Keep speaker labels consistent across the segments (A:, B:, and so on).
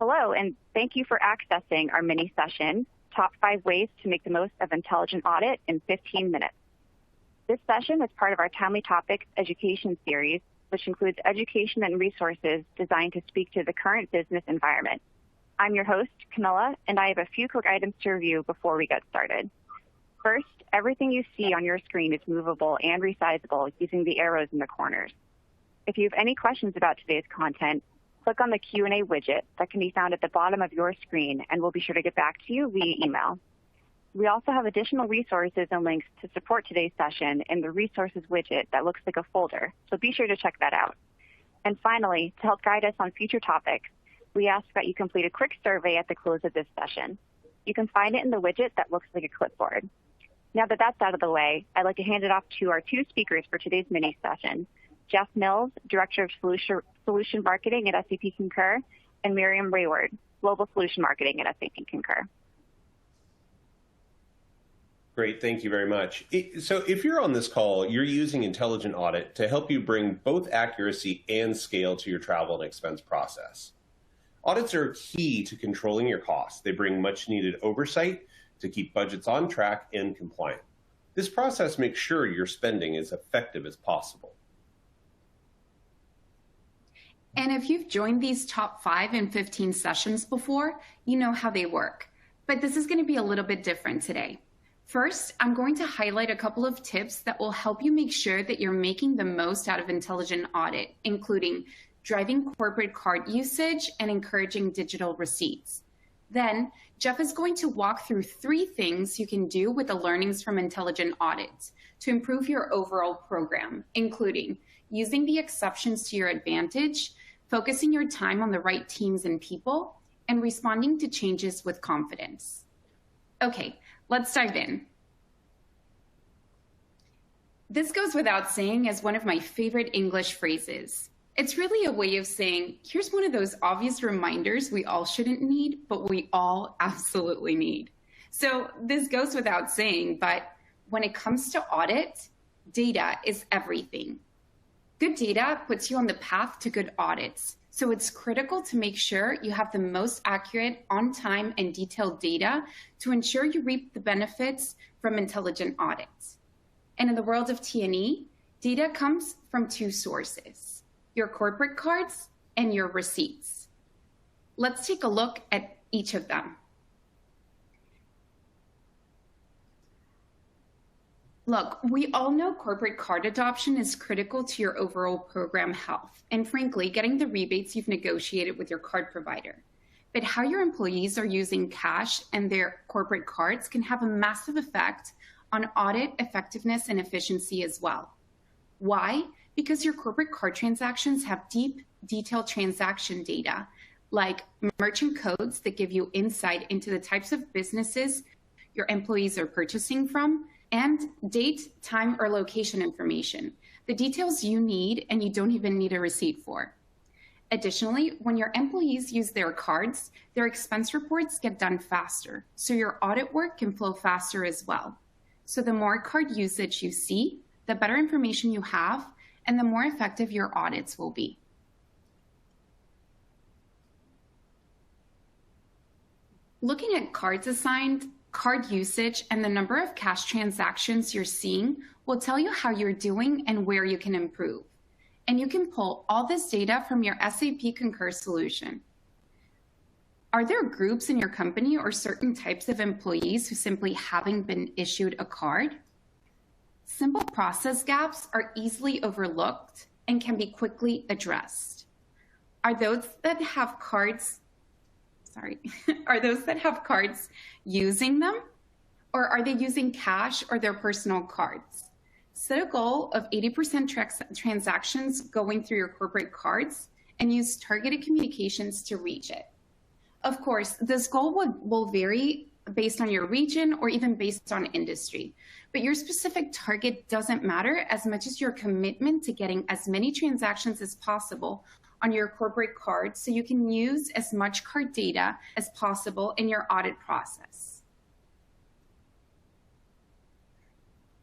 A: Hello, and thank you for accessing our mini session, Top 5 Ways to Make the Most of Intelligent Audit in 15 Minutes. This session is part of our Timely Topics education series, which includes education and resources designed to speak to the current business environment. I'm your host, Camilla, and I have a few quick items to review before we get started. First, everything you see on your screen is movable and resizable using the arrows in the corners. If you have any questions about today's content, click on the Q&A widget that can be found at the bottom of your screen, and we'll be sure to get back to you via email. We also have additional resources and links to support today's session in the resources widget that looks like a folder, so be sure to check that out. And finally, to help guide us on future topics, we ask that you complete a quick survey at the close of this session. You can find it in the widget that looks like a clipboard. Now that that's out of the way, I'd like to hand it off to our two speakers for today's mini session, Jeff Mills, Director of Solution Marketing at SAP Concur, and Miriam Rayward, Global Solution Marketing at SAP Concur.
B: Great, thank you very much. So if you're on this call, you're using Intelligent Audit to help you bring both accuracy and scale to your travel and expense process. Audits are key to controlling your costs. They bring much needed oversight to keep budgets on track and compliant. This process makes sure your spending is effective as possible.
C: And if you've joined these top 5 and 15 sessions before, you know how they work. But this is going to be a little bit different today. First, I'm going to highlight a couple of tips that will help you make sure that you're making the most out of Intelligent Audit, including driving corporate card usage and encouraging digital receipts. Then, Jeff is going to walk through 3 things you can do with the learnings from Intelligent Audit to improve your overall program, including using the exceptions to your advantage, focusing your time on the right teams and people, and responding to changes with confidence. Okay, let's dive in. This goes without saying as one of my favorite English phrases. It's really a way of saying, here's one of those obvious reminders we all shouldn't need, but we all absolutely need. So this goes without saying, but when it comes to audit, data is everything. Good data puts you on the path to good audits. So it's critical to make sure you have the most accurate, on-time, and detailed data to ensure you reap the benefits from intelligent audits. And in the world of T&E, data comes from 2 sources, your corporate cards and your receipts. Let's take a look at each of them. Look, we all know corporate card adoption is critical to your overall program health, and frankly, getting the rebates you've negotiated with your card provider. But how your employees are using cash and their corporate cards can have a massive effect on audit effectiveness and efficiency as well. Why? Because your corporate card transactions have deep, detailed transaction data, like merchant codes that give you insight into the types of businesses your employees are purchasing from, and date, time, or location information, the details you need and you don't even need a receipt for. Additionally, when your employees use their cards, their expense reports get done faster, so your audit work can flow faster as well. So the more card usage you see, the better information you have, and the more effective your audits will be. Looking at cards assigned, card usage, and the number of cash transactions you're seeing will tell you how you're doing and where you can improve. And you can pull all this data from your SAP Concur solution. Are there groups in your company or certain types of employees who simply haven't been issued a card? Simple process gaps are easily overlooked and can be quickly addressed. Are those that have cards using them? Or are they using cash or their personal cards? Set a goal of 80% transactions going through your corporate cards and use targeted communications to reach it. Of course, this goal will vary based on your region or even based on industry, but your specific target doesn't matter as much as your commitment to getting as many transactions as possible on your corporate card so you can use as much card data as possible in your audit process.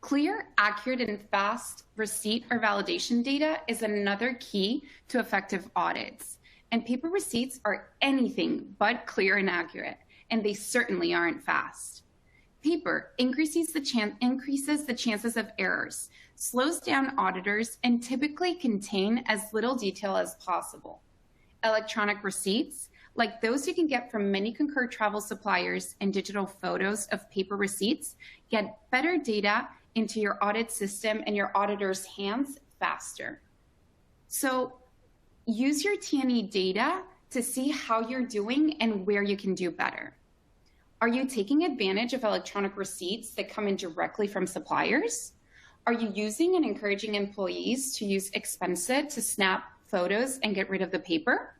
C: Clear, accurate, and fast receipt or validation data is another key to effective audits. And paper receipts are anything but clear and accurate, and they certainly aren't fast. Paper increases the chances of errors, slows down auditors, and typically contain as little detail as possible. Electronic receipts, like those you can get from many Concur travel suppliers and digital photos of paper receipts, get better data into your audit system and your auditor's hands faster. So use your T&E data to see how you're doing and where you can do better. Are you taking advantage of electronic receipts that come in directly from suppliers? Are you using and encouraging employees to use Expensit to snap photos and get rid of the paper?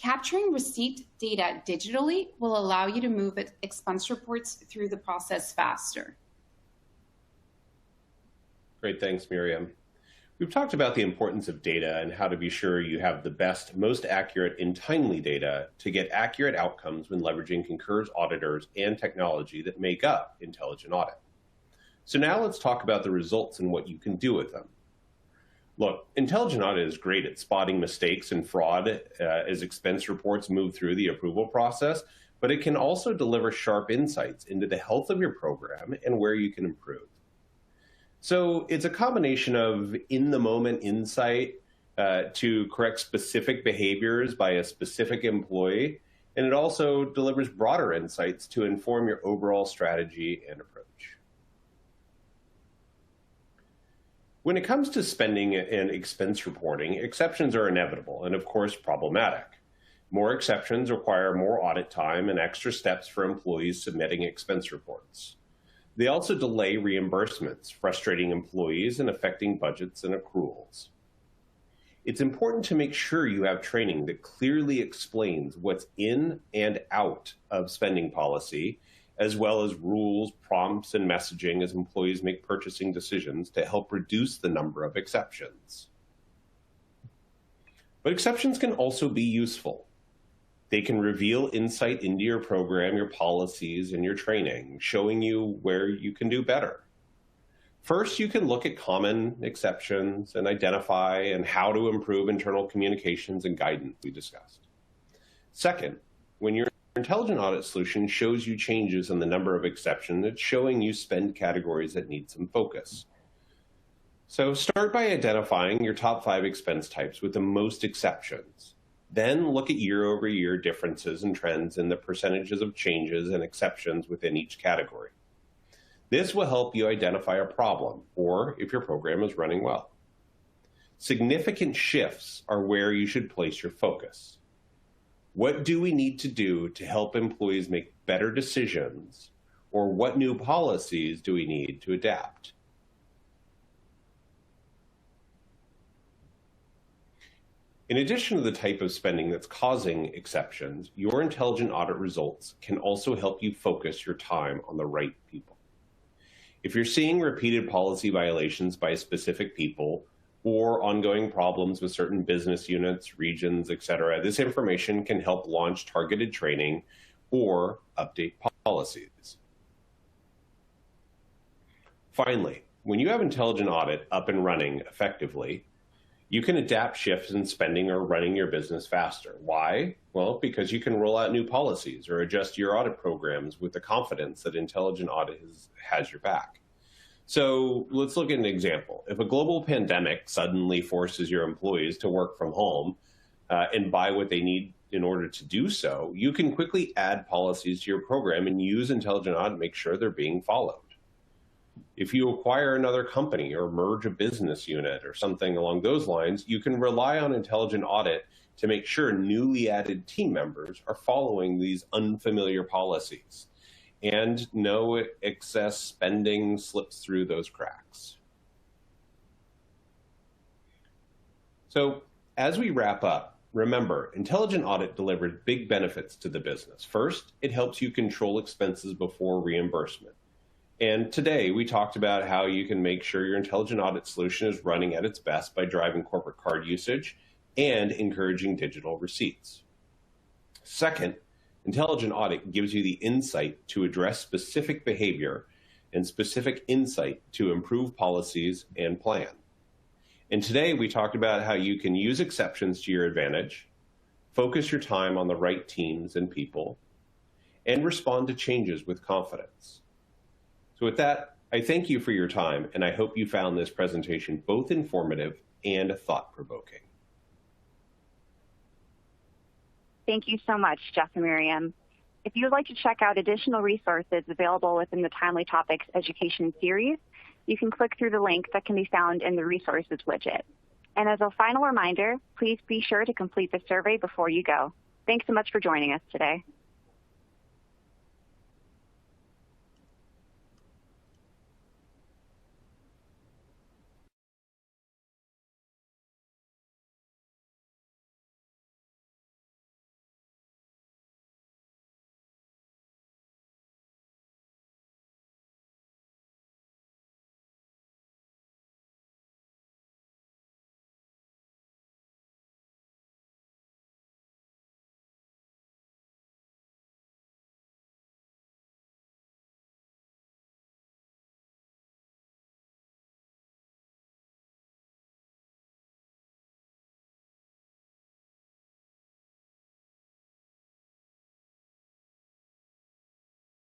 C: Capturing receipt data digitally will allow you to move expense reports through the process faster.
B: Great, thanks, Miriam. We've talked about the importance of data and how to be sure you have the best, most accurate, and timely data to get accurate outcomes when leveraging Concur's auditors and technology that make up Intelligent Audit. So now let's talk about the results and what you can do with them. Look, Intelligent Audit is great at spotting mistakes and fraud as expense reports move through the approval process, but it can also deliver sharp insights into the health of your program and where you can improve. So it's a combination of in-the-moment insight to correct specific behaviors by a specific employee, and it also delivers broader insights to inform your overall strategy and approach. When it comes to spending and expense reporting, exceptions are inevitable and, of course, problematic. More exceptions require more audit time and extra steps for employees submitting expense reports. They also delay reimbursements, frustrating employees and affecting budgets and accruals. It's important to make sure you have training that clearly explains what's in and out of spending policy, as well as rules, prompts, and messaging as employees make purchasing decisions to help reduce the number of exceptions. But exceptions can also be useful. They can reveal insight into your program, your policies, and your training, showing you where you can do better. First, you can look at common exceptions and identify and how to improve internal communications and guidance we discussed. Second, when your Intelligent Audit solution shows you changes in the number of exceptions, it's showing you spend categories that need some focus. So start by identifying your top 5 expense types with the most exceptions. Then look at year-over-year differences and trends in the percentages of changes and exceptions within each category. This will help you identify a problem, or if your program is running well. Significant shifts are where you should place your focus. What do we need to do to help employees make better decisions, or what new policies do we need to adapt? In addition to the type of spending that's causing exceptions, your Intelligent Audit results can also help you focus your time on the right people. If you're seeing repeated policy violations by specific people or ongoing problems with certain business units, regions, etc., this information can help launch targeted training or update policies. Finally, when you have Intelligent Audit up and running effectively, you can adapt shifts in spending or running your business faster. Why? Well, because you can roll out new policies or adjust your audit programs with the confidence that Intelligent Audit has your back. So let's look at an example. If a global pandemic suddenly forces your employees to work from home and buy what they need in order to do so, you can quickly add policies to your program and use Intelligent Audit to make sure they're being followed. If you acquire another company or merge a business unit or something along those lines, you can rely on Intelligent Audit to make sure newly added team members are following these unfamiliar policies and no excess spending slips through those cracks. So as we wrap up, remember, Intelligent Audit delivers big benefits to the business. First, it helps you control expenses before reimbursement. And today we talked about how you can make sure your Intelligent Audit solution is running at its best by driving corporate card usage and encouraging digital receipts. Second, Intelligent Audit gives you the insight to address specific behavior and specific insight to improve policies and plan. And today we talked about how you can use exceptions to your advantage, focus your time on the right teams and people, and respond to changes with confidence. So with that, I thank you for your time, and I hope you found this presentation both informative and thought-provoking.
A: Thank you so much, Jeff and Miriam. If you would like to check out additional resources available within the Timely Topics Education series, you can click through the link that can be found in the Resources widget. And as a final reminder, please be sure to complete the survey before you go. Thanks so much for joining us today.